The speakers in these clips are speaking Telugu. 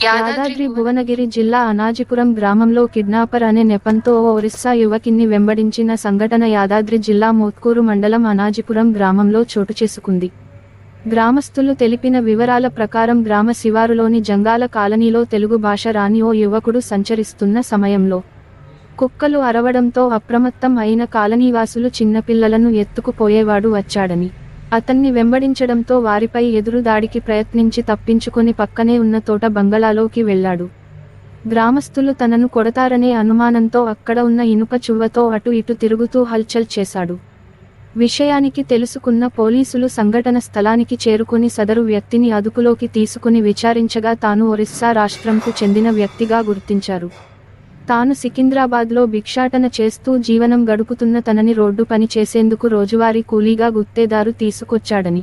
యాదాద్రి భువనగిరి జిల్లా అనాజిపురం గ్రామంలో కిడ్నాపర్ అనే నెపంతో ఓ ఒరిస్సా యువకుణ్ణి వెంబడించిన సంఘటన యాదాద్రి జిల్లా మోత్కూరు మండలం అనాజిపురం గ్రామంలో చోటు చేసుకుంది. గ్రామస్తులు తెలిపిన వివరాల ప్రకారం గ్రామ శివారులోని జంగాల కాలనీలో తెలుగు భాష రాని ఓ యువకుడు సంచరిస్తున్న సమయంలో కుక్కలు అరవడంతో అప్రమత్తం అయిన కాలనీవాసులు చిన్నపిల్లలను ఎత్తుకుపోయేవాడు వచ్చాడని, అతన్ని వెంబడించడంతో వారిపై ఎదురు దాడికి ప్రయత్నించి తప్పించుకొని పక్కనే ఉన్న తోట బంగళాలోకి వెళ్లాడు. గ్రామస్తులు తనను కొడతారనే అనుమానంతో అక్కడ ఉన్న ఇనుప చువ్వతో అటు ఇటు తిరుగుతూ హల్చల్ చేశాడు. విషయానికి తెలుసుకున్న పోలీసులు సంఘటన స్థలానికి చేరుకుని సదరు వ్యక్తిని అదుపులోకి తీసుకుని విచారించగా తాను ఒరిస్సా రాష్ట్రంకు చెందిన వ్యక్తిగా గుర్తించారు. తాను సికింద్రాబాద్లో భిక్షాటన చేస్తూ జీవనం గడుపుతున్న తనని రోడ్డు పని చేసేందుకు రోజువారీ కూలీగా గుత్తేదారు తీసుకొచ్చాడని,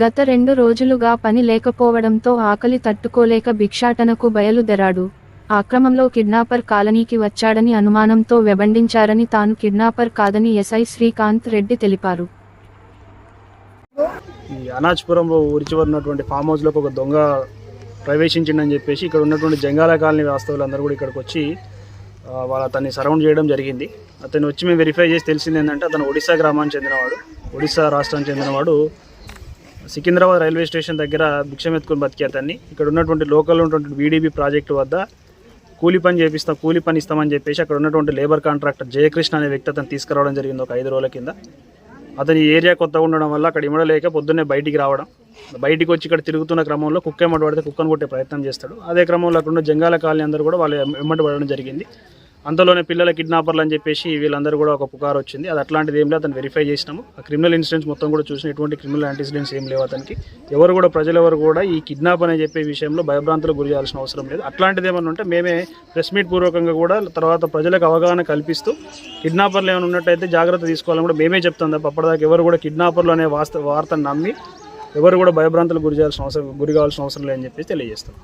గత 2 రోజులుగా పని లేకపోవడంతో ఆకలి తట్టుకోలేక భిక్షాటనకు బయలుదేరాడు. ఆ క్రమంలో కిడ్నాపర్ కాలనీకి వచ్చాడని అనుమానంతో వెంబడించారని, తాను కిడ్నాపర్ కాదని ఎస్ఐ శ్రీకాంత్ రెడ్డి తెలిపారు. ఈ అనాజ్పురంలో ఊరి చివరి ఉన్నటువంటి ఫామ్ హౌస్లోకి ఒక దొంగ ప్రవేశించిండని చెప్పేసి ఇక్కడ ఉన్నటువంటి జంగాల కాలనీ వాస్తవులందరూ కూడా ఇక్కడికి వచ్చి వాళ్ళు అతన్ని సరౌండ్ చేయడం జరిగింది. అతను వచ్చి మేము వెరిఫై చేసి తెలిసింది ఏంటంటే అతను ఒడిశా గ్రామానికి చెందినవాడు, ఒడిశా రాష్ట్రానికి చెందినవాడు. సికింద్రాబాద్ రైల్వే స్టేషన్ దగ్గర భిక్షం ఎత్తుకొని బతికే అతన్ని ఇక్కడ ఉన్నటువంటి లోకల్లో ఉన్నటువంటి వీడీబీ ప్రాజెక్టు వద్ద కూలీ పని ఇస్తామని చెప్పేసి అక్కడ ఉన్నటువంటి లేబర్ కాంట్రాక్టర్ జయకృష్ణ అనే వ్యక్తి అతను తీసుకురావడం జరిగింది ఒక 5 రోజుల కింద. అతని ఏరియా కొత్తగా ఉండడం వల్ల అక్కడ ఇమ్మడలేక పొద్దున్నే బయటికి రావడం, బయటికి వచ్చి ఇక్కడ తిరుగుతున్న క్రమంలో కుక్క ఎమ్మటి పడితే కుక్కను కొట్టే ప్రయత్నం చేస్తాడు. అదే క్రమంలో అక్కడ ఉన్న జంగాల కాలనీ అందరూ కూడా వాళ్ళు ఎమ్మటి పడడం జరిగింది. అంతలోనే పిల్లల కిడ్నాపర్లు అని చెప్పేసి వీళ్ళందరూ కూడా ఒక పుకారు వచ్చింది. అది అట్లాంటిది ఏం లేదు, అతను వెరిఫై చేసినాము. ఆ క్రిమినల్ ఇన్సిడెంట్స్ మొత్తం కూడా చూసిన ఎటువంటి క్రిమినల్ యాంటిసిడెంట్స్ ఏం లేవు. అతనికి ప్రజలెవరు కూడా ఈ కిడ్నాప్ అని చెప్పే విషయంలో భయభ్రాంతులకు గురి చేయాల్సిన అవసరం లేదు. అట్లాంటిది ఏమైనా ఉంటే మేమే ప్రెస్ మీట్ పూర్వకంగా కూడా తర్వాత ప్రజలకు అవగాహన కల్పిస్తూ కిడ్నాపర్లు ఏమైనా ఉన్నట్టయితే జాగ్రత్త తీసుకోవాలని కూడా మేమే చెప్తాం తప్ప అప్పటిదాకా ఎవరు కూడా కిడ్నాపర్లు అనే వార్తను నమ్మి ఎవరు కూడా భయభ్రాంతులకు గురి కావాల్సిన అవసరం లేదని చెప్పేసి తెలియజేస్తాం.